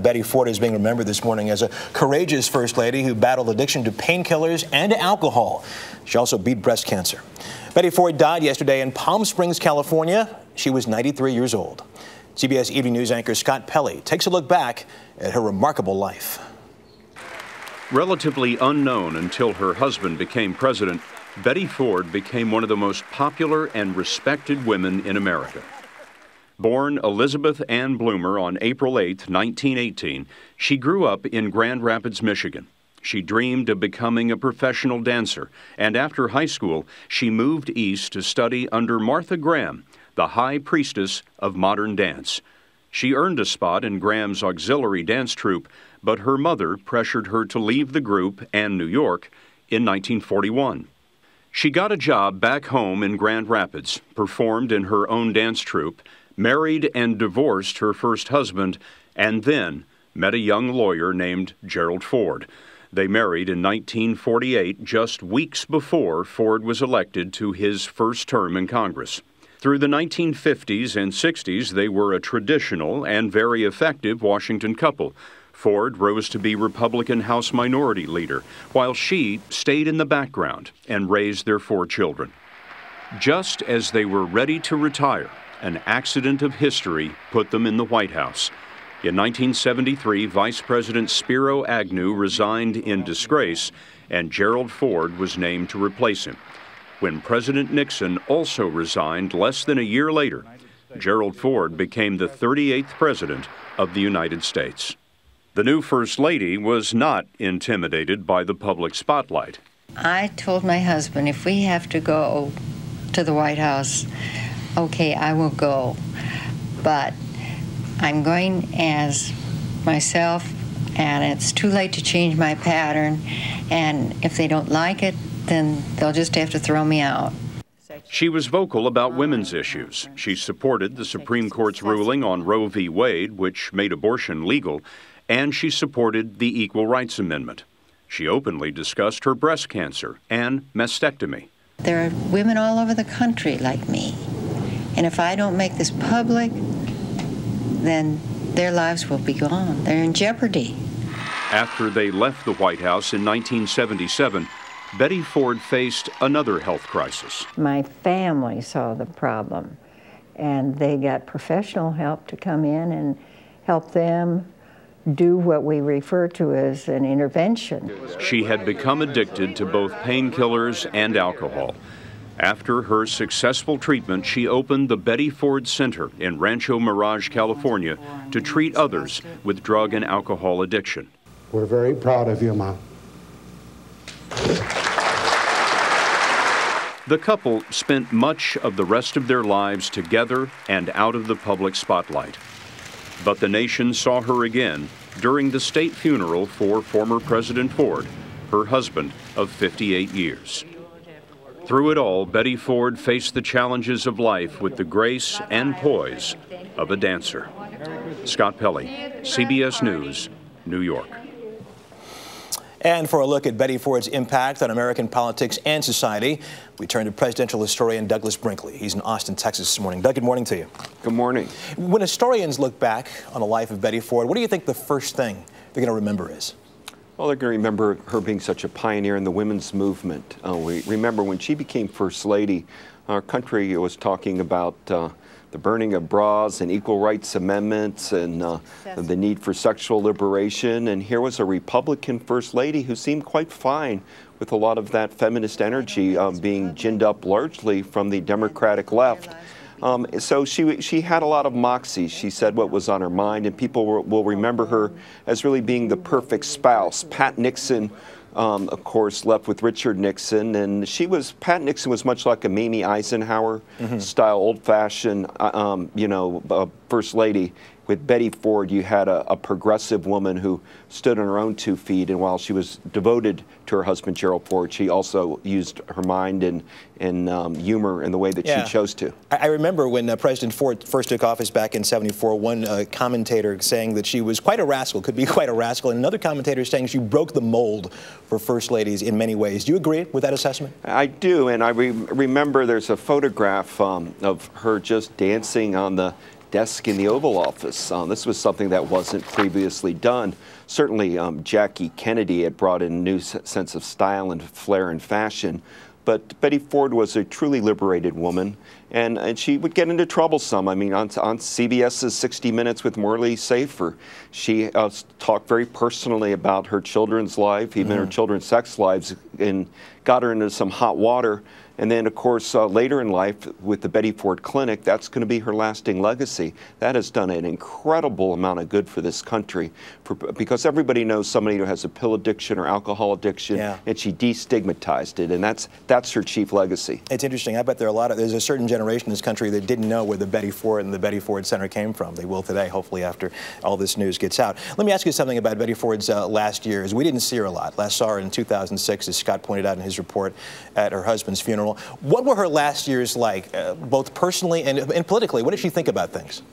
Betty Ford is being remembered this morning as a courageous First Lady who battled addiction to painkillers and alcohol. She also beat breast cancer. Betty Ford died yesterday in Palm Springs, California. She was 93 years old. CBS Evening News anchor Scott Pelley takes a look back at her remarkable life. Relatively unknown until her husband became president, Betty Ford became one of the most popular and respected women in America. Born Elizabeth Ann Bloomer on April 8, 1918, she grew up in Grand Rapids, Michigan. She dreamed of becoming a professional dancer, and after high school, she moved east to study under Martha Graham, the high priestess of modern dance. She earned a spot in Graham's auxiliary dance troupe, but her mother pressured her to leave the group and New York in 1941. She got a job back home in Grand Rapids, performed in her own dance troupe, married and divorced her first husband, and then met a young lawyer named Gerald Ford. They married in 1948, just weeks before Ford was elected to his first term in Congress. Through the 1950s and 60s, they were a traditional and very effective Washington couple. Ford rose to be Republican House Minority Leader, while she stayed in the background and raised their 4 children. Just as they were ready to retire, an accident of history put them in the White House. In 1973, Vice President Spiro Agnew resigned in disgrace, and Gerald Ford was named to replace him. When President Nixon also resigned less than a year later, Gerald Ford became the 38th President of the United States. The new First Lady was not intimidated by the public spotlight. I told my husband, if we have to go to the White House, okay, I will go. But I'm going as myself, and it's too late to change my pattern. And if they don't like it, then they'll just have to throw me out. She was vocal about women's issues. She supported the Supreme Court's ruling on Roe v. Wade, which made abortion legal, and she supported the Equal Rights Amendment. She openly discussed her breast cancer and mastectomy. There are women all over the country like me, and if I don't make this public, then their lives will be gone. They're in jeopardy. After they left the White House in 1977, Betty Ford faced another health crisis. My family saw the problem, and they got professional help to come in and help them do what we refer to as an intervention. She had become addicted to both painkillers and alcohol. After her successful treatment, she opened the Betty Ford Center in Rancho Mirage, California, to treat others with drug and alcohol addiction. We're very proud of you, Mom. The couple spent much of the rest of their lives together and out of the public spotlight. But the nation saw her again during the state funeral for former President Ford, her husband of 58 years. Through it all, Betty Ford faced the challenges of life with the grace and poise of a dancer. Scott Pelley, CBS News, New York. And for a look at Betty Ford's impact on American politics and society, we turn to presidential historian Douglas Brinkley. He's in Austin, Texas this morning. Doug, good morning to you. Good morning. When historians look back on the life of Betty Ford, what do you think the first thing they're going to remember is? Well, they're going to remember her being such a pioneer in the women's movement. We remember when she became First Lady, our country was talking about the burning of bras and equal rights amendments and the need for sexual liberation. And here was a Republican First Lady who seemed quite fine with a lot of that feminist energy being ginned up largely from the Democratic left. So she had a lot of moxie. She said what was on her mind, and people will remember her as really being the perfect spouse. Pat Nixon, of course, left with Richard Nixon, and Pat Nixon was much like a Mamie Eisenhower style, old-fashioned, First Lady. With Betty Ford, you had a progressive woman who stood on her own 2 feet, and while she was devoted to her husband, Gerald Ford, she also used her mind and humor in the way that she chose to. I remember when President Ford first took office back in '74, one commentator saying that she was quite a rascal, could be quite a rascal, and another commentator saying she broke the mold for First Ladies in many ways. Do you agree with that assessment? I do, and I remember there's a photograph of her just dancing on the desk in the Oval Office. This was something that wasn't previously done. Certainly, Jackie Kennedy had brought in a new sense of style and flair and fashion. But Betty Ford was a truly liberated woman, and she would get into trouble some. I mean, on CBS's 60 Minutes with Morley Safer, she talked very personally about her children's life, even her children's sex lives, and got her into some hot water. And then, of course, later in life with the Betty Ford Clinic, that's going to be her lasting legacy. That has done an incredible amount of good for this country because everybody knows somebody who has a pill addiction or alcohol addiction, and she destigmatized it, and that's her chief legacy. It's interesting. I bet there's a certain generation in this country that didn't know where the Betty Ford and the Betty Ford Center came from. They will today, hopefully, after all this news gets out. Let me ask you something about Betty Ford's last years. We didn't see her a lot. Last saw her in 2006, as Scott pointed out in his report, at her husband's funeral. What were her last years like, both personally and politically? What did she think about things?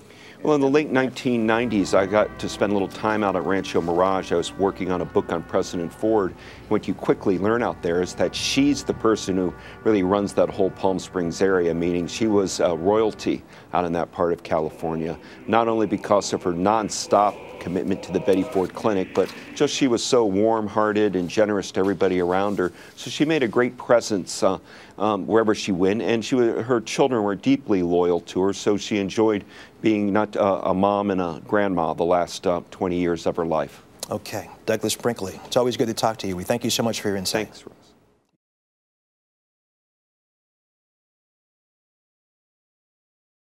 Well, in the late 1990s, I got to spend a little time out at Rancho Mirage. I was working on a book on President Ford. What you quickly learn out there is that she's the person who really runs that whole Palm Springs area, meaning she was royalty out in that part of California, not only because of her nonstop commitment to the Betty Ford Clinic, but just she was so warm-hearted and generous to everybody around her. So she made a great presence wherever she went, and her children were deeply loyal to her, so she enjoyed being not a mom and a grandma the last 20 years of her life. Okay. Douglas Brinkley, it's always good to talk to you. We thank you so much for your insight. Thanks.